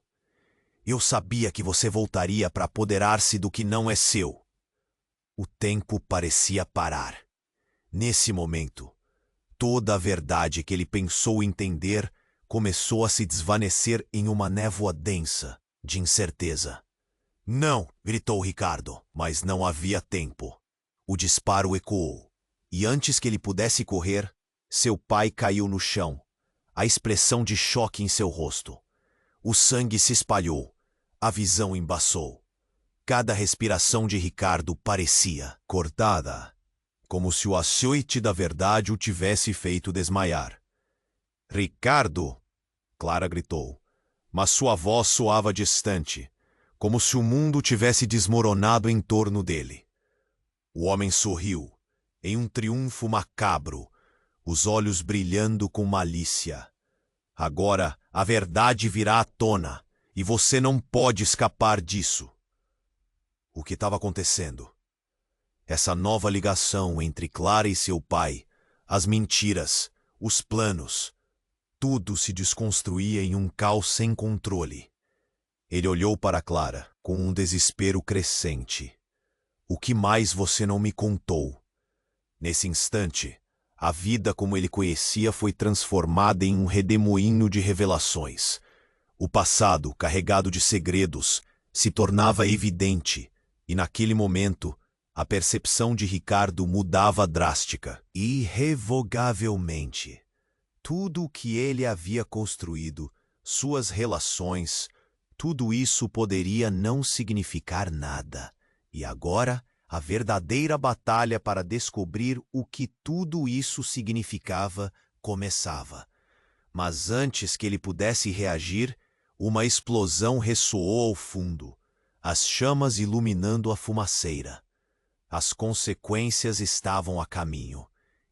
Eu sabia que você voltaria para apoderar-se do que não é seu. O tempo parecia parar. Nesse momento, toda a verdade que ele pensou entender começou a se desvanecer em uma névoa densa de incerteza. Não! Gritou Ricardo, mas não havia tempo. O disparo ecoou, e antes que ele pudesse correr, seu pai caiu no chão, a expressão de choque em seu rosto. O sangue se espalhou, a visão embaçou. Cada respiração de Ricardo parecia cortada, como se o açoite da verdade o tivesse feito desmaiar. Ricardo! Clara gritou. mas sua voz soava distante, como se o mundo tivesse desmoronado em torno dele. O homem sorriu, em um triunfo macabro, os olhos brilhando com malícia. Agora a verdade virá à tona, e você não pode escapar disso. O que estava acontecendo? Essa nova ligação entre Clara e seu pai, as mentiras, os planos, tudo se desconstruía em um caos sem controle. Ele olhou para Clara com um desespero crescente. O que mais você não me contou? Nesse instante, a vida como ele conhecia foi transformada em um redemoinho de revelações. O passado, carregado de segredos, se tornava evidente, e naquele momento, a percepção de Ricardo mudava drástica, irrevogavelmente. Tudo o que ele havia construído, suas relações, tudo isso poderia não significar nada. E agora, a verdadeira batalha para descobrir o que tudo isso significava começava. Mas antes que ele pudesse reagir, uma explosão ressoou ao fundo, as chamas iluminando a fumaceira. As consequências estavam a caminho,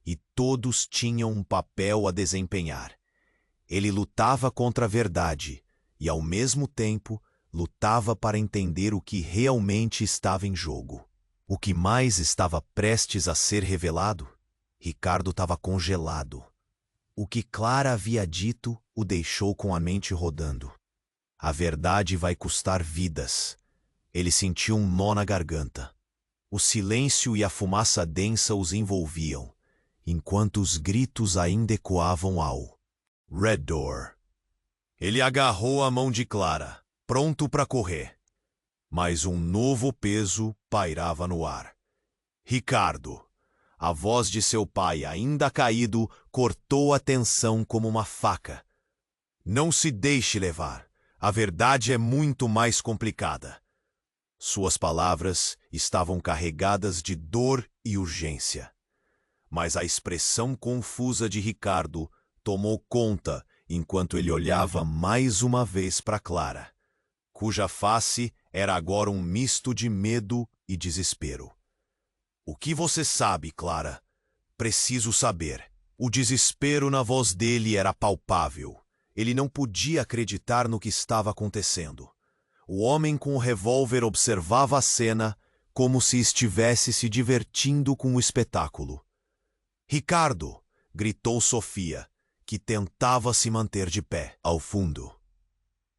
e todos tinham um papel a desempenhar. Ele lutava contra a verdade, e ao mesmo tempo lutava para entender o que realmente estava em jogo. O que mais estava prestes a ser revelado? Ricardo estava congelado. O que Clara havia dito o deixou com a mente rodando. A verdade vai custar vidas. Ele sentiu um nó na garganta. O silêncio e a fumaça densa os envolviam, enquanto os gritos ainda ecoavam ao Red Door. Ele agarrou a mão de Clara, pronto para correr. Mas um novo peso pairava no ar. Ricardo, a voz de seu pai, ainda caído, cortou a tensão como uma faca. Não se deixe levar. A verdade é muito mais complicada. Suas palavras estavam carregadas de dor e urgência. Mas a expressão confusa de Ricardo tomou conta enquanto ele olhava mais uma vez para Clara, cuja face era agora um misto de medo e desespero. O que você sabe, Clara? Preciso saber. O desespero na voz dele era palpável. Ele não podia acreditar no que estava acontecendo. O homem com o revólver observava a cena como se estivesse se divertindo com o espetáculo. Ricardo! Gritou Sofia, que tentava se manter de pé, ao fundo.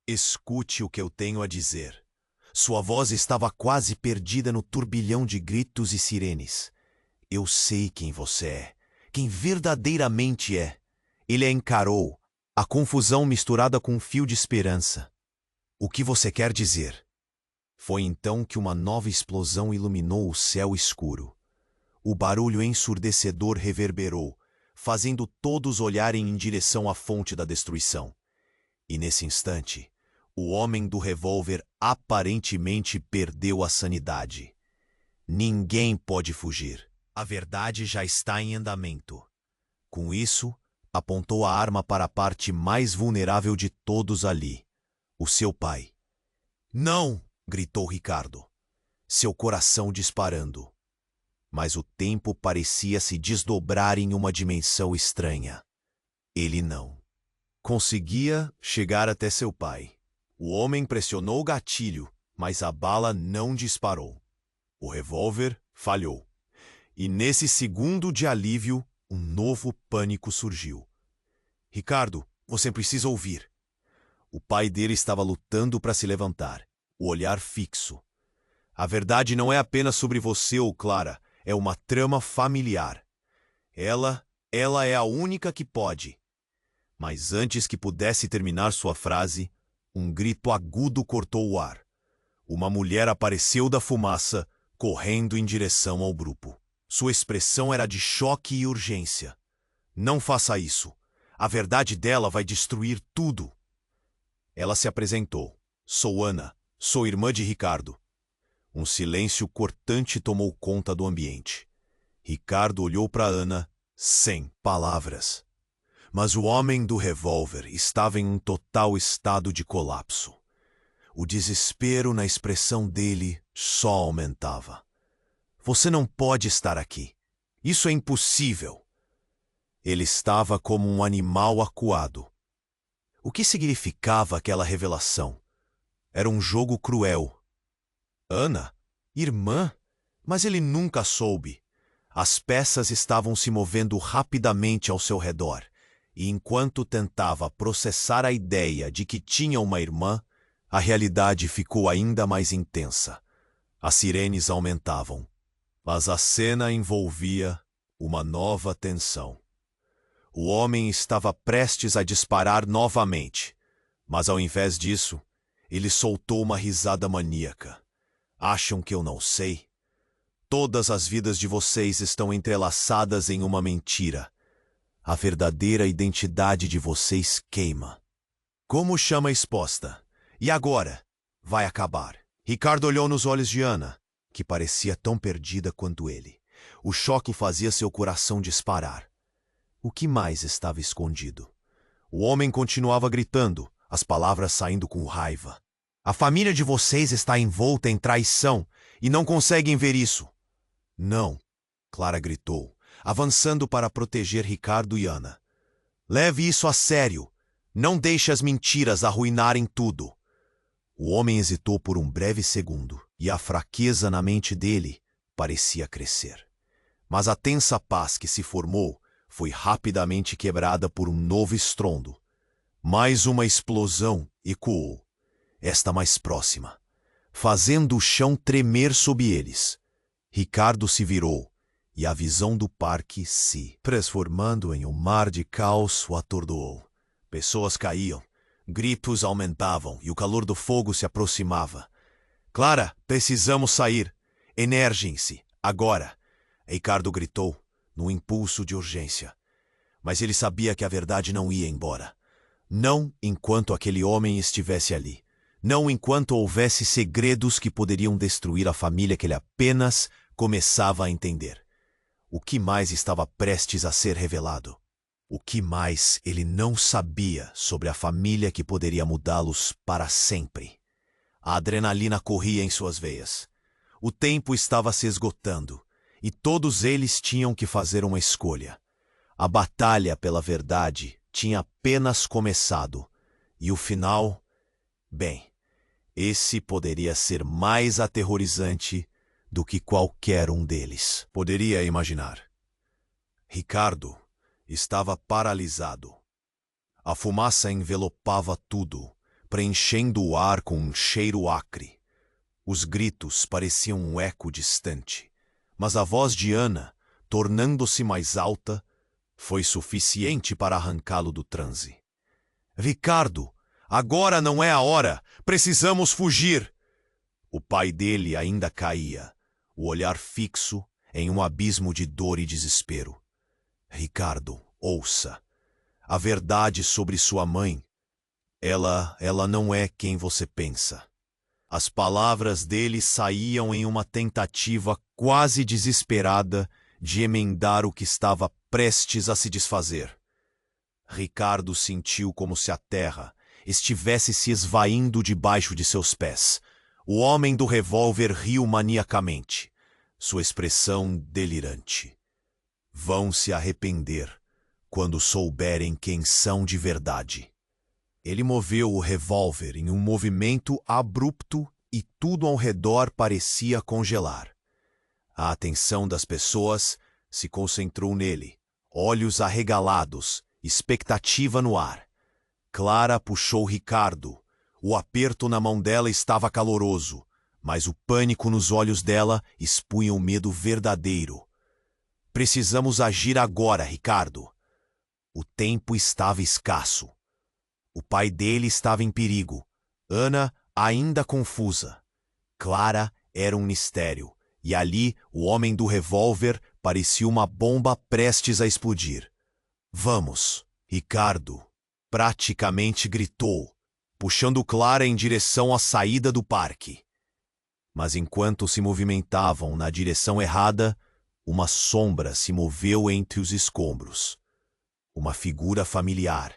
Escute o que eu tenho a dizer. Sua voz estava quase perdida no turbilhão de gritos e sirenes. Eu sei quem você é, quem verdadeiramente é. Ele a encarou, a confusão misturada com um fio de esperança. O que você quer dizer? Foi então que uma nova explosão iluminou o céu escuro. O barulho ensurdecedor reverberou, fazendo todos olharem em direção à fonte da destruição. E nesse instante, o homem do revólver aparentemente perdeu a sanidade. Ninguém pode fugir. A verdade já está em andamento. Com isso, apontou a arma para a parte mais vulnerável de todos ali, o seu pai. Não! Gritou Ricardo, seu coração disparando. Mas o tempo parecia se desdobrar em uma dimensão estranha. Ele não conseguia chegar até seu pai. O homem pressionou o gatilho, mas a bala não disparou. O revólver falhou. E nesse segundo de alívio, um novo pânico surgiu. Ricardo, você precisa ouvir. O pai dele estava lutando para se levantar, o olhar fixo. A verdade não é apenas sobre você ou Clara, é uma trama familiar. Ela é a única que pode. Mas antes que pudesse terminar sua frase, um grito agudo cortou o ar. Uma mulher apareceu da fumaça, correndo em direção ao grupo. Sua expressão era de choque e urgência. Não faça isso. A verdade dela vai destruir tudo. Ela se apresentou. Sou Ana. Sou irmã de Ricardo. Um silêncio cortante tomou conta do ambiente. Ricardo olhou para Ana sem palavras. Mas o homem do revólver estava em um total estado de colapso. O desespero na expressão dele só aumentava. Você não pode estar aqui. Isso é impossível. Ele estava como um animal acuado. O que significava aquela revelação? Era um jogo cruel. Ana? Irmã? Mas ele nunca soube. As peças estavam se movendo rapidamente ao seu redor, e enquanto tentava processar a ideia de que tinha uma irmã, a realidade ficou ainda mais intensa. As sirenes aumentavam, mas a cena envolvia uma nova tensão. O homem estava prestes a disparar novamente, mas ao invés disso, ele soltou uma risada maníaca. Acham que eu não sei? Todas as vidas de vocês estão entrelaçadas em uma mentira. A verdadeira identidade de vocês queima. Como chama exposta? E agora? Vai acabar. Ricardo olhou nos olhos de Ana, que parecia tão perdida quanto ele. O choque fazia seu coração disparar. O que mais estava escondido? O homem continuava gritando, as palavras saindo com raiva. A família de vocês está envolta em traição e não conseguem ver isso. Não, Clara gritou, avançando para proteger Ricardo e Ana. Leve isso a sério. Não deixe as mentiras arruinarem tudo. O homem hesitou por um breve segundo, e a fraqueza na mente dele parecia crescer. Mas a tensa paz que se formou foi rapidamente quebrada por um novo estrondo. Mais uma explosão ecoou, esta mais próxima, fazendo o chão tremer sob eles. Ricardo se virou, e a visão do parque se transformando em um mar de caos o atordoou. Pessoas caíam, gritos aumentavam e o calor do fogo se aproximava. Clara, precisamos sair. Energiem-se, agora. Ricardo gritou, num impulso de urgência. Mas ele sabia que a verdade não ia embora. Não enquanto aquele homem estivesse ali. Não enquanto houvesse segredos que poderiam destruir a família que ele apenas começava a entender. O que mais estava prestes a ser revelado? O que mais ele não sabia sobre a família que poderia mudá-los para sempre? A adrenalina corria em suas veias. O tempo estava se esgotando, e todos eles tinham que fazer uma escolha. A batalha pela verdade tinha apenas começado, e o final, bem, esse poderia ser mais aterrorizante do que qualquer um deles poderia imaginar. Ricardo estava paralisado. A fumaça envelopava tudo, preenchendo o ar com um cheiro acre. Os gritos pareciam um eco distante, mas a voz de Ana, tornando-se mais alta, foi suficiente para arrancá-lo do transe. Ricardo, agora não é a hora! Precisamos fugir! O pai dele ainda caía, o olhar fixo em um abismo de dor e desespero. Ricardo, ouça. A verdade sobre sua mãe. Ela não é quem você pensa. As palavras dele saíam em uma tentativa quase desesperada de emendar o que estava prestes a se desfazer. Ricardo sentiu como se a terra estivesse se esvaindo debaixo de seus pés. O homem do revólver riu maniacamente, sua expressão delirante. Vão se arrepender quando souberem quem são de verdade. Ele moveu o revólver em um movimento abrupto e tudo ao redor parecia congelar. A atenção das pessoas se concentrou nele, olhos arregalados, expectativa no ar. Clara puxou Ricardo. O aperto na mão dela estava caloroso, mas o pânico nos olhos dela expunha um medo verdadeiro. Precisamos agir agora, Ricardo. O tempo estava escasso. O pai dele estava em perigo. Ana ainda confusa. Clara era um mistério, e ali o homem do revólver parecia uma bomba prestes a explodir. Vamos, Ricardo, praticamente gritou, puxando Clara em direção à saída do parque. Mas enquanto se movimentavam na direção errada, uma sombra se moveu entre os escombros. Uma figura familiar,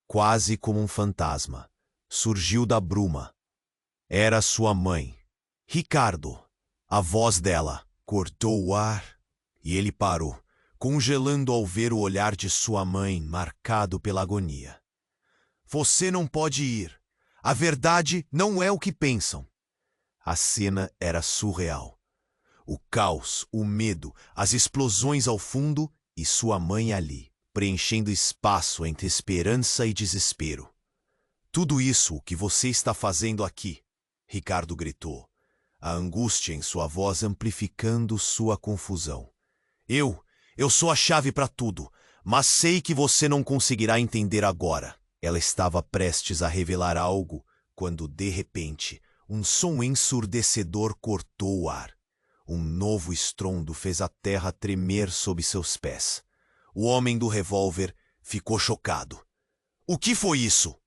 quase como um fantasma, surgiu da bruma. Era sua mãe. Ricardo, a voz dela, cortou o ar e ele parou, congelando ao ver o olhar de sua mãe marcado pela agonia. Você não pode ir. A verdade não é o que pensam. A cena era surreal. O caos, o medo, as explosões ao fundo e sua mãe ali, preenchendo espaço entre esperança e desespero. Tudo isso o que você está fazendo aqui, Ricardo gritou, a angústia em sua voz amplificando sua confusão. Eu sou a chave para tudo, mas sei que você não conseguirá entender agora. Ela estava prestes a revelar algo quando, de repente, um som ensurdecedor cortou o ar. Um novo estrondo fez a terra tremer sob seus pés. O homem do revólver ficou chocado. O que foi isso?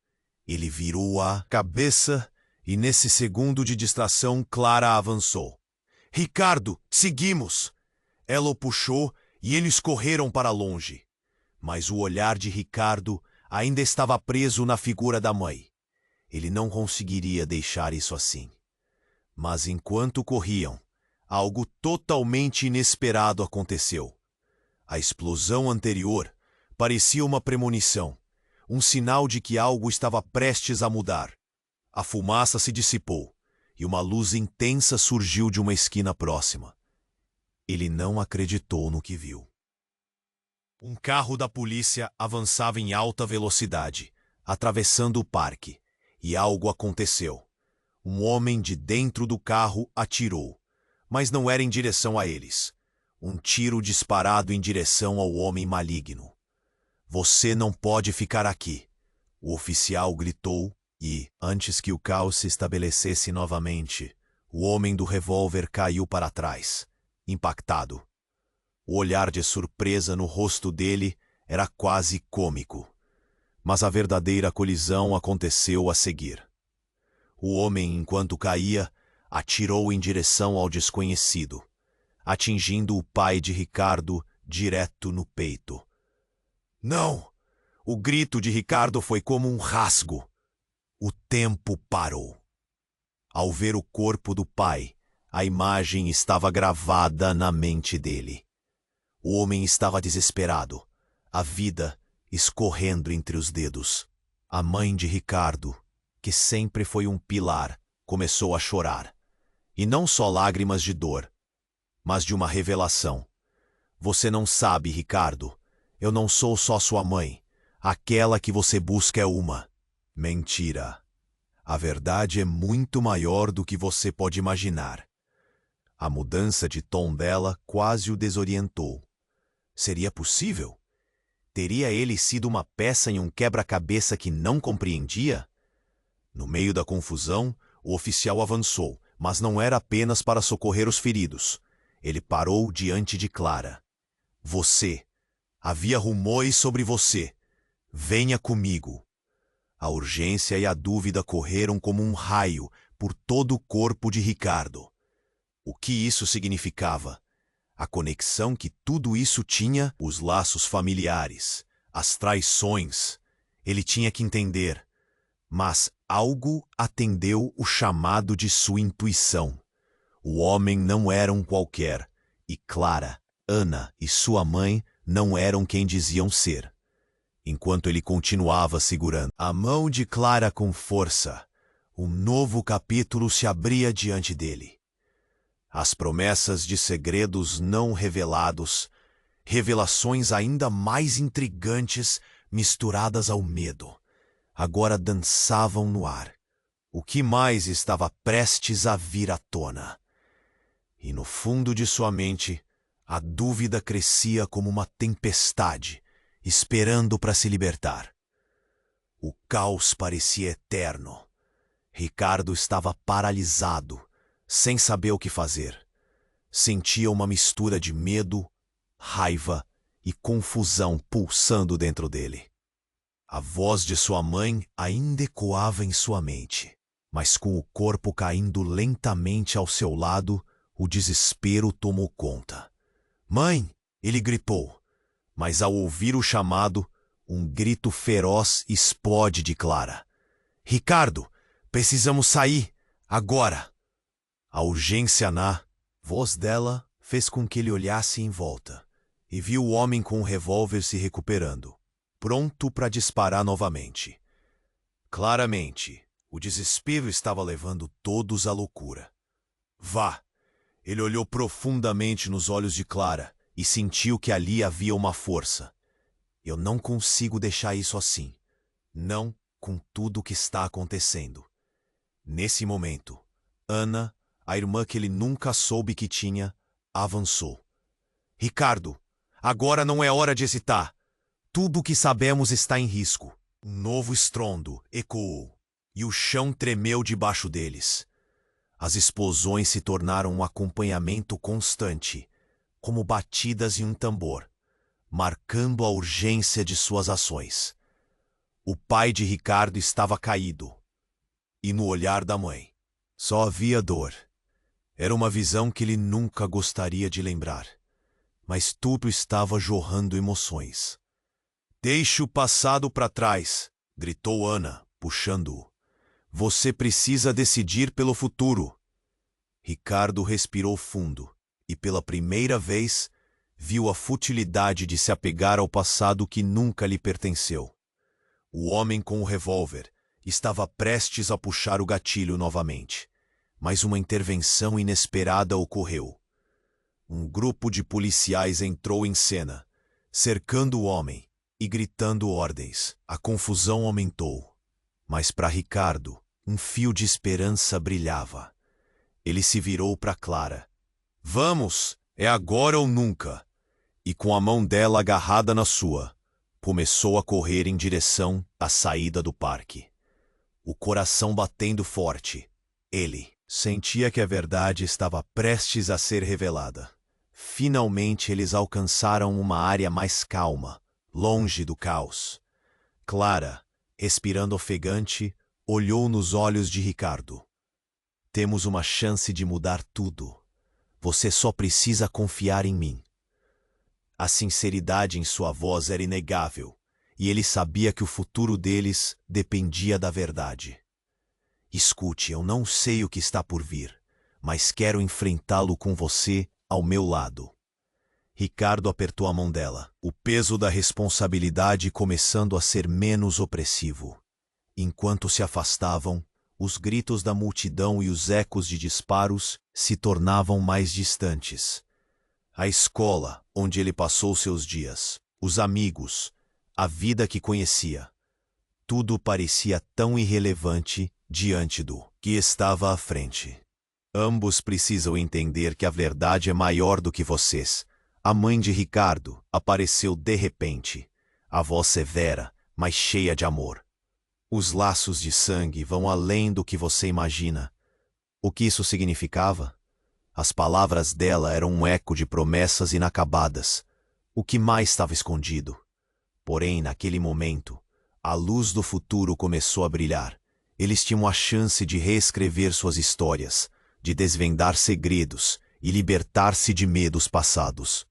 Ele virou a cabeça e, nesse segundo de distração, Clara avançou. Ricardo, seguimos! Ela o puxou e eles correram para longe. Mas o olhar de Ricardo ainda estava preso na figura da mãe. Ele não conseguiria deixar isso assim. Mas enquanto corriam, algo totalmente inesperado aconteceu. A explosão anterior parecia uma premonição, um sinal de que algo estava prestes a mudar. A fumaça se dissipou e uma luz intensa surgiu de uma esquina próxima. Ele não acreditou no que viu. Um carro da polícia avançava em alta velocidade, atravessando o parque, e algo aconteceu. Um homem de dentro do carro atirou, mas não era em direção a eles. Um tiro disparado em direção ao homem maligno. Você não pode ficar aqui, o oficial gritou e, antes que o caos se estabelecesse novamente, o homem do revólver caiu para trás, impactado. O olhar de surpresa no rosto dele era quase cômico. Mas a verdadeira colisão aconteceu a seguir. O homem, enquanto caía, atirou em direção ao desconhecido, atingindo o pai de Ricardo direto no peito. Não! O grito de Ricardo foi como um rasgo. O tempo parou. Ao ver o corpo do pai, a imagem estava gravada na mente dele. O homem estava desesperado, a vida escorrendo entre os dedos. A mãe de Ricardo, que sempre foi um pilar, começou a chorar. E não só lágrimas de dor, mas de uma revelação. Você não sabe, Ricardo, eu não sou só sua mãe. Aquela que você busca é uma mentira. A verdade é muito maior do que você pode imaginar. A mudança de tom dela quase o desorientou. Seria possível? Teria ele sido uma peça em um quebra-cabeça que não compreendia? No meio da confusão, o oficial avançou, mas não era apenas para socorrer os feridos. Ele parou diante de Clara. Você. Havia rumores sobre você. Venha comigo. A urgência e a dúvida correram como um raio por todo o corpo de Ricardo. O que isso significava? A conexão que tudo isso tinha, os laços familiares, as traições. Ele tinha que entender. Mas algo atendeu o chamado de sua intuição. O homem não era um qualquer, e Clara, Ana e sua mãe não eram quem diziam ser. Enquanto ele continuava segurando a mão de Clara com força, um novo capítulo se abria diante dele. As promessas de segredos não revelados, revelações ainda mais intrigantes misturadas ao medo, agora dançavam no ar. O que mais estava prestes a vir à tona? E no fundo de sua mente, a dúvida crescia como uma tempestade, esperando para se libertar. O caos parecia eterno. Ricardo estava paralisado, sem saber o que fazer. Sentia uma mistura de medo, raiva e confusão pulsando dentro dele. A voz de sua mãe ainda ecoava em sua mente, mas com o corpo caindo lentamente ao seu lado, o desespero tomou conta. Mãe! Ele gritou, mas ao ouvir o chamado, Um grito feroz explode de Clara. Ricardo, precisamos sair, agora! A urgência na voz dela fez com que ele olhasse em volta e viu o homem com o revólver se recuperando, pronto para disparar novamente. Claramente, o desespero estava levando todos à loucura. Vá! Ele olhou profundamente nos olhos de Clara e sentiu que ali havia uma força. Eu não consigo deixar isso assim. Não com tudo o que está acontecendo. Nesse momento, Ana, a irmã que ele nunca soube que tinha, avançou. Ricardo, agora não é hora de hesitar. Tudo o que sabemos está em risco. Um novo estrondo ecoou e o chão tremeu debaixo deles. As explosões se tornaram um acompanhamento constante, como batidas em um tambor, marcando a urgência de suas ações. O pai de Ricardo estava caído, e no olhar da mãe só havia dor. Era uma visão que ele nunca gostaria de lembrar, mas tudo estava jorrando emoções. Deixe o passado para trás, gritou Ana, puxando-o. Você precisa decidir pelo futuro. Ricardo respirou fundo e, pela primeira vez, viu a futilidade de se apegar ao passado que nunca lhe pertenceu. O homem com o revólver estava prestes a puxar o gatilho novamente, mas uma intervenção inesperada ocorreu. Um grupo de policiais entrou em cena, cercando o homem e gritando ordens. A confusão aumentou, mas para Ricardo, um fio de esperança brilhava. Ele se virou para Clara. Vamos, é agora ou nunca. E com a mão dela agarrada na sua, começou a correr em direção à saída do parque. O coração batendo forte, ele sentia que a verdade estava prestes a ser revelada. Finalmente eles alcançaram uma área mais calma, longe do caos. Clara, respirando ofegante, olhou nos olhos de Ricardo. Temos uma chance de mudar tudo. Você só precisa confiar em mim. A sinceridade em sua voz era inegável, e ele sabia que o futuro deles dependia da verdade. Escute, eu não sei o que está por vir, mas quero enfrentá-lo com você ao meu lado. Ricardo apertou a mão dela, o peso da responsabilidade começando a ser menos opressivo. Enquanto se afastavam, os gritos da multidão e os ecos de disparos se tornavam mais distantes. A escola, onde ele passou seus dias, os amigos, a vida que conhecia, tudo parecia tão irrelevante diante do que estava à frente. Ambos precisam entender que a verdade é maior do que vocês. A mãe de Ricardo apareceu de repente, a voz severa, mas cheia de amor. Os laços de sangue vão além do que você imagina. O que isso significava? As palavras dela eram um eco de promessas inacabadas. O que mais estava escondido? Porém, naquele momento, a luz do futuro começou a brilhar. Eles tinham a chance de reescrever suas histórias, de desvendar segredos e libertar-se de medos passados.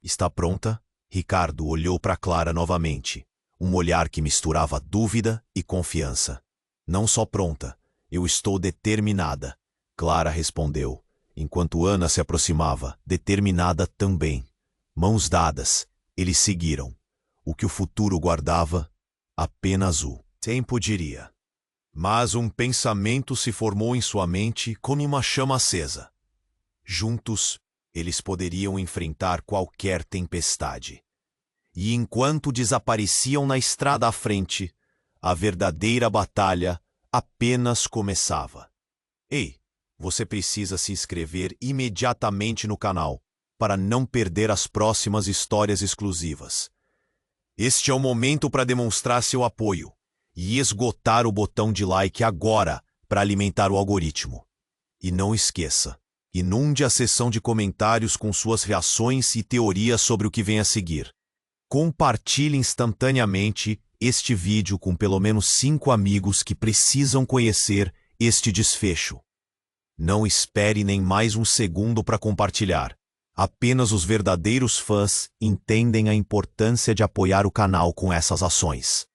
Está pronta? Ricardo olhou para Clara novamente, um olhar que misturava dúvida e confiança. Não só pronta, eu estou determinada, Clara respondeu, enquanto Ana se aproximava, determinada também. Mãos dadas, eles seguiram. O que o futuro guardava, apenas o tempo diria. Mas um pensamento se formou em sua mente como uma chama acesa. Juntos, eles poderiam enfrentar qualquer tempestade. E enquanto desapareciam na estrada à frente, a verdadeira batalha apenas começava. Ei, você precisa se inscrever imediatamente no canal para não perder as próximas histórias exclusivas. Este é o momento para demonstrar seu apoio e esgotar o botão de like agora para alimentar o algoritmo. E não esqueça, inunde a seção de comentários com suas reações e teorias sobre o que vem a seguir. Compartilhe instantaneamente este vídeo com pelo menos 5 amigos que precisam conhecer este desfecho. Não espere nem mais um segundo para compartilhar. Apenas os verdadeiros fãs entendem a importância de apoiar o canal com essas ações.